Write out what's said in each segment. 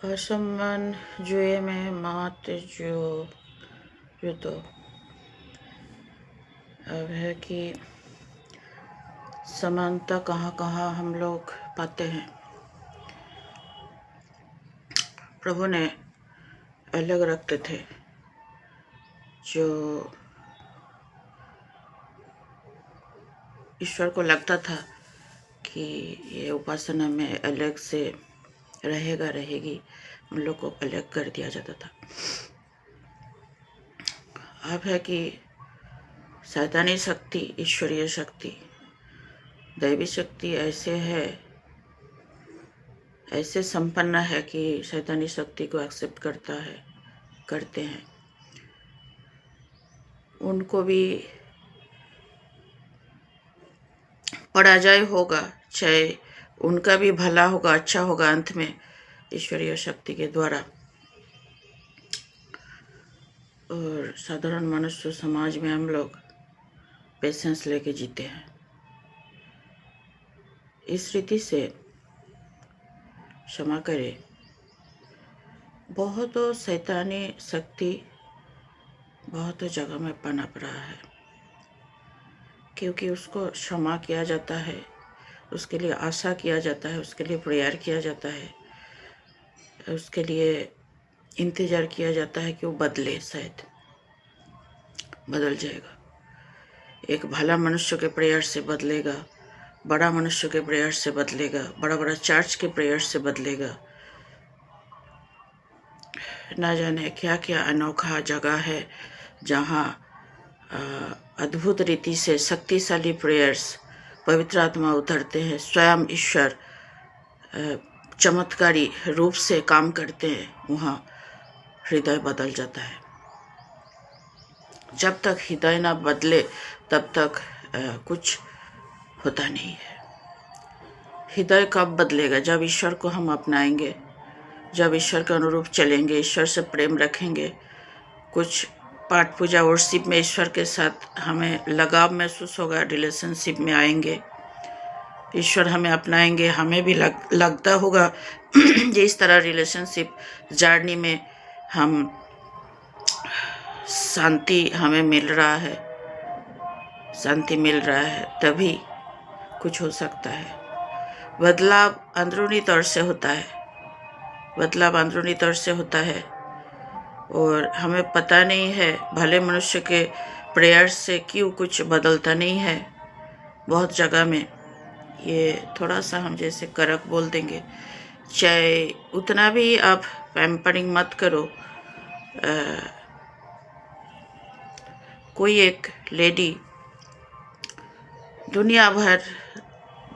असमान जुए में मात जो तो अब है कि समानता कहाँ कहाँ हम लोग पाते हैं। प्रभु ने अलग रखते थे। जो ईश्वर को लगता था कि ये उपासना में अलग से रहेगी, उन लोग को अलग कर दिया जाता था। अब है कि शैतानी शक्ति, ईश्वरीय शक्ति, दैवी शक्ति ऐसे संपन्न है कि शैतानी शक्ति को एक्सेप्ट करते हैं। उनको भी पराजय होगा, चाहे उनका भी भला होगा, अच्छा होगा अंत में ईश्वरीय शक्ति के द्वारा। और साधारण मनुष्य समाज में हम लोग पेशेंस लेके जीते हैं। इस रीति से क्षमा करे, बहुत शैतानी शक्ति बहुत जगह में पनप रहा है, क्योंकि उसको क्षमा किया जाता है, उसके लिए आशा किया जाता है, उसके लिए प्रेयर किया जाता है, उसके लिए इंतज़ार किया जाता है कि वो बदले, शायद बदल जाएगा। एक भला मनुष्य के प्रेयर से बदलेगा, बड़ा मनुष्य के प्रेयर से बदलेगा, बड़ा बड़ा चर्च के प्रेयर से बदलेगा। ना जाने क्या क्या अनोखा जगह है जहाँ अद्भुत रीति से शक्तिशाली प्रेयर्स, पवित्र आत्मा उतरते हैं, स्वयं ईश्वर चमत्कारी रूप से काम करते हैं। वहाँ हृदय बदल जाता है। जब तक हृदय ना बदले तब तक कुछ होता नहीं है। हृदय कब बदलेगा? जब ईश्वर को हम अपनाएंगे, जब ईश्वर के अनुरूप चलेंगे, ईश्वर से प्रेम रखेंगे, कुछ पाठ पूजा वर्शिप में ईश्वर के साथ हमें लगाव महसूस होगा, रिलेशनशिप में आएंगे, ईश्वर हमें अपनाएंगे, हमें भी लगता होगा जिस तरह रिलेशनशिप जर्नी में हम शांति हमें मिल रहा है, तभी कुछ हो सकता है। बदलाव अंदरूनी तौर से होता है, और हमें पता नहीं है भले मनुष्य के प्रेयर से क्यों कुछ बदलता नहीं है। बहुत जगह में ये थोड़ा सा हम जैसे करक बोल देंगे, चाहे उतना भी आप पैम्परिंग मत करो। कोई एक लेडी दुनिया भर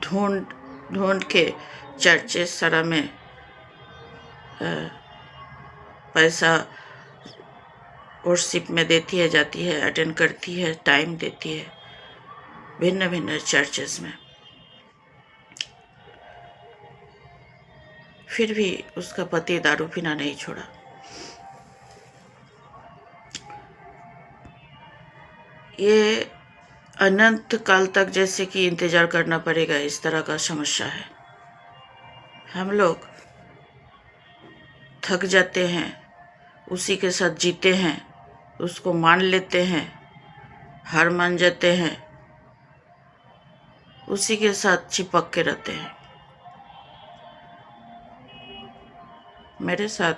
ढूंढ के चर्चेस सारा में पैसा वर्शिप में देती है, जाती है, अटेंड करती है, टाइम देती है भिन्न भिन्न चर्चेस में, फिर भी उसका पति दारू पीना नहीं छोड़ा। ये अनंत काल तक जैसे कि इंतजार करना पड़ेगा, इस तरह का समस्या है। हम लोग थक जाते हैं, उसी के साथ जीते हैं, उसको मान लेते हैं, हार मान जाते हैं, उसी के साथ चिपक के रहते हैं। मेरे साथ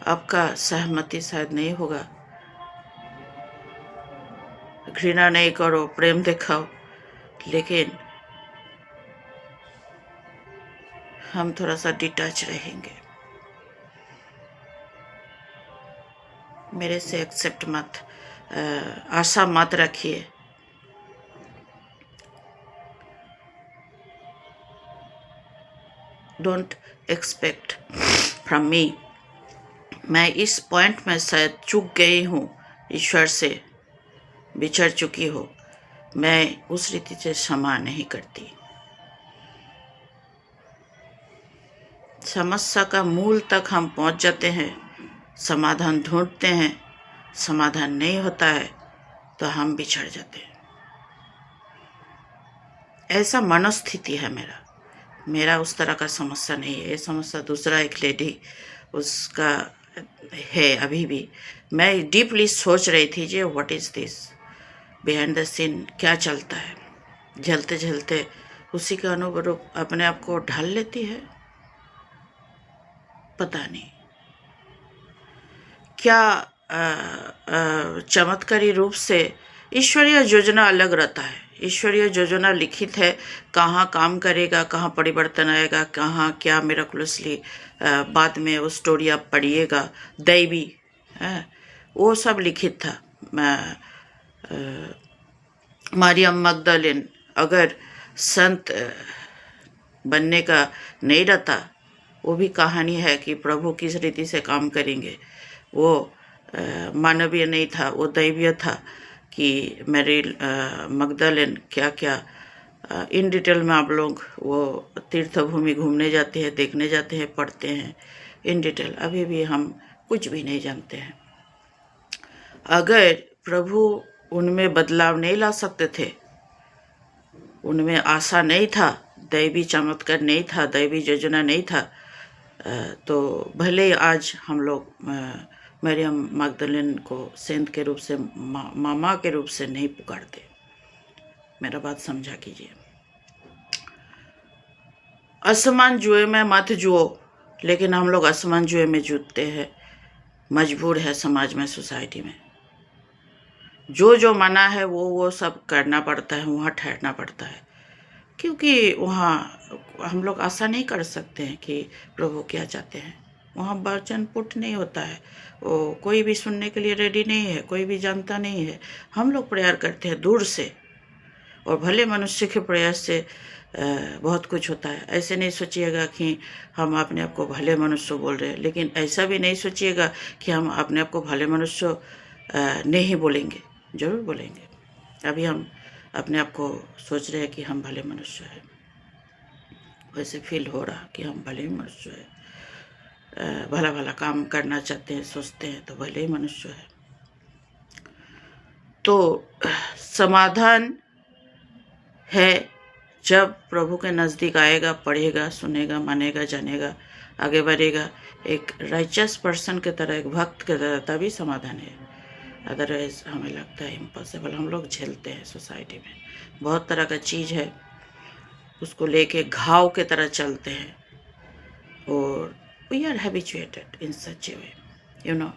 आपका सहमति शायद नहीं होगा। घृणा नहीं करो, प्रेम दिखाओ, लेकिन हम थोड़ा सा डिटैच रहेंगे। मेरे से एक्सेप्ट मत, आशा मत रखिए। Don't expect from me. मैं इस पॉइंट में शायद चूक गई हूँ, ईश्वर से बिछड़ चुकी हो, मैं उस रीति से क्षमा नहीं करती। समस्या का मूल तक हम पहुँच जाते हैं, समाधान ढूंढते हैं, समाधान नहीं होता है तो हम बिछड़ जाते हैं। ऐसा मनोस्थिति है मेरा। मेरा उस तरह का समस्या नहीं है, ये समस्या दूसरा एक लेडी उसका है। अभी भी मैं डीपली सोच रही थी जी what is this behind the scene, क्या चलता है। झलते झलते उसी के अनुरूप अपने आप को ढाल लेती है, पता नहीं क्या चमत्कारी रूप से। ईश्वरीय योजना अलग रहता है, ईश्वरीय योजना लिखित है, कहाँ काम करेगा, कहाँ परिवर्तन आएगा, कहाँ क्या मिराकुलसली बाद में वो स्टोरी आप पढ़िएगा, दैवी है, वो सब लिखित था। मरियम मगदलिन अगर संत बनने का नहीं रहता, वो भी कहानी है कि प्रभु किस रीति से काम करेंगे। वो मानवीय नहीं था, वो दैवीय था कि मेरी मगदलिन क्या क्या इन डिटेल में आप लोग वो तीर्थ भूमि घूमने जाते हैं, देखने जाते हैं, पढ़ते हैं इन डिटेल। अभी भी हम कुछ भी नहीं जानते हैं। अगर प्रभु उनमें बदलाव नहीं ला सकते थे, उनमें आशा नहीं था, दैवी चमत्कार नहीं था, दैवी योजना नहीं था, तो भले आज हम लोग मरियम मगदलिन को सेंट के रूप से, मामा के रूप से नहीं पुकारते। मेरा बात समझा कीजिए। आसमान जुए में मत जुओ, लेकिन हम लोग आसमान जुए में जूतते हैं, मजबूर है समाज में, सोसाइटी में। जो जो मना है वो सब करना पड़ता है, वहाँ ठहरना पड़ता है, क्योंकि वहाँ हम लोग आशा नहीं कर सकते हैं कि प्रभु क्या चाहते हैं। वहाँ वचन पुट नहीं होता है, वो कोई भी सुनने के लिए रेडी नहीं है, कोई भी जानता नहीं है। हम लोग प्रेयर करते हैं दूर से, और भले मनुष्य के प्रयास से बहुत कुछ होता है। ऐसे नहीं सोचिएगा कि हम अपने आप को भले मनुष्य बोल रहे हैं, लेकिन ऐसा भी नहीं सोचिएगा कि हम अपने आप को भले मनुष्य नहीं बोलेंगे, जरूर बोलेंगे। अभी हम अपने आप को सोच रहे हैं कि हम भले मनुष्य हैं, वैसे फील हो रहा कि हम भले ही मनुष्य हैं, भला भला काम करना चाहते हैं, सोचते हैं, तो भले ही मनुष्य है। तो समाधान है जब प्रभु के नज़दीक आएगा, पढ़ेगा, सुनेगा, मानेगा, जानेगा, आगे बढ़ेगा, एक राइचस पर्सन के तरह, एक भक्त के तरह, तभी समाधान है। अदरवाइज हमें लगता है इम्पॉसिबल। हम लोग झेलते हैं सोसाइटी में, बहुत तरह का चीज़ है, उसको लेके घाव के तरह चलते हैं, और we are habituated in such a way, you know.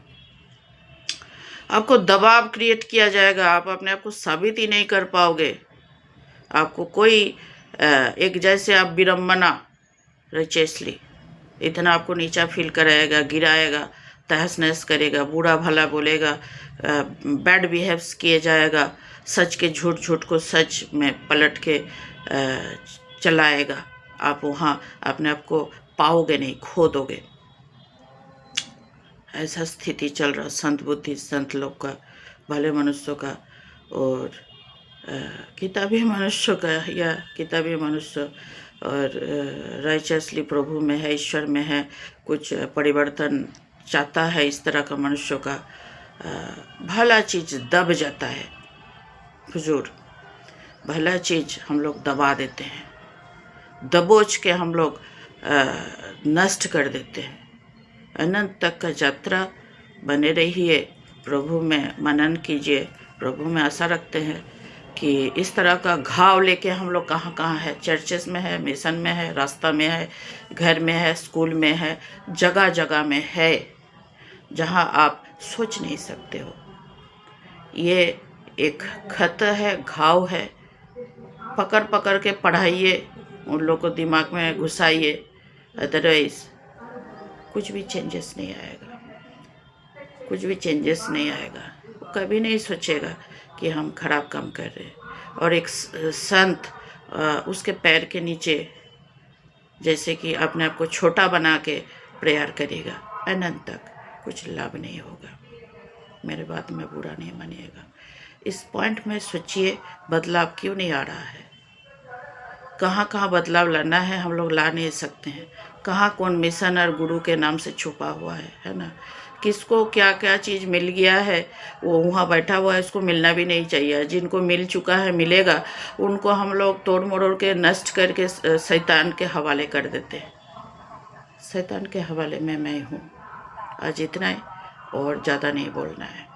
आपको दबाव क्रिएट किया जाएगा, आप अपने आप को साबित ही नहीं कर पाओगे। आपको कोई एक जैसे आप विडम्बना रचेसली इतना आपको नीचा फील कराएगा, गिराएगा, तहस नहस करेगा, बुरा भला बोलेगा, बैड बिहेव्स किए जाएगा, सच के झूठ, झूठ को सच में पलट के चलाएगा। आप वहाँ अपने आप को पाओगे नहीं, खो दोगे। ऐसा स्थिति चल रहा संत बुद्धि, संत लोग का, भले मनुष्यों का और किताबी मनुष्य का, या किताबी मनुष्य और राइचसली प्रभु में है, ईश्वर में है, कुछ परिवर्तन चाहता है, इस तरह का मनुष्यों का भला चीज़ दब जाता है। हुजूर, भला चीज़ हम लोग दबा देते हैं, दबोच के हम लोग नष्ट कर देते हैं। अनंत तक का यात्रा बने रहिए, प्रभु में मनन कीजिए, प्रभु में आशा रखते हैं कि इस तरह का घाव लेके हम लोग कहाँ कहाँ है, चर्चेस में है, मिशन में है, रास्ता में है, घर में है, स्कूल में है, जगह जगह में है, जहाँ आप सोच नहीं सकते हो। ये एक खत है, घाव है, पकड़ पकड़ के पढ़ाइए, उन लोग को दिमाग में घुसाइए, अदरवाइज कुछ भी चेंजेस नहीं आएगा, कुछ भी चेंजेस नहीं आएगा। वो कभी नहीं सोचेगा कि हम खराब काम कर रहे हैं। और एक संत उसके पैर के नीचे जैसे कि अपने आप को छोटा बना के प्रेयर करेगा, अनंत तक कुछ लाभ नहीं होगा। मेरे बात में बुरा नहीं मानिएगा। इस पॉइंट में सोचिए, बदलाव क्यों नहीं आ रहा है? कहाँ कहाँ बदलाव लाना है, हम लोग ला नहीं सकते हैं। कहाँ कौन मिशन और गुरु के नाम से छुपा हुआ है ना? किसको क्या क्या चीज़ मिल गया है वो वहाँ बैठा हुआ है, उसको मिलना भी नहीं चाहिए। जिनको मिल चुका है मिलेगा, उनको हम लोग तोड़ मरोड़ के नष्ट करके शैतान के हवाले कर देते हैं। शैतान के हवाले में मैं हूँ। आज इतना ही, और ज़्यादा नहीं बोलना है।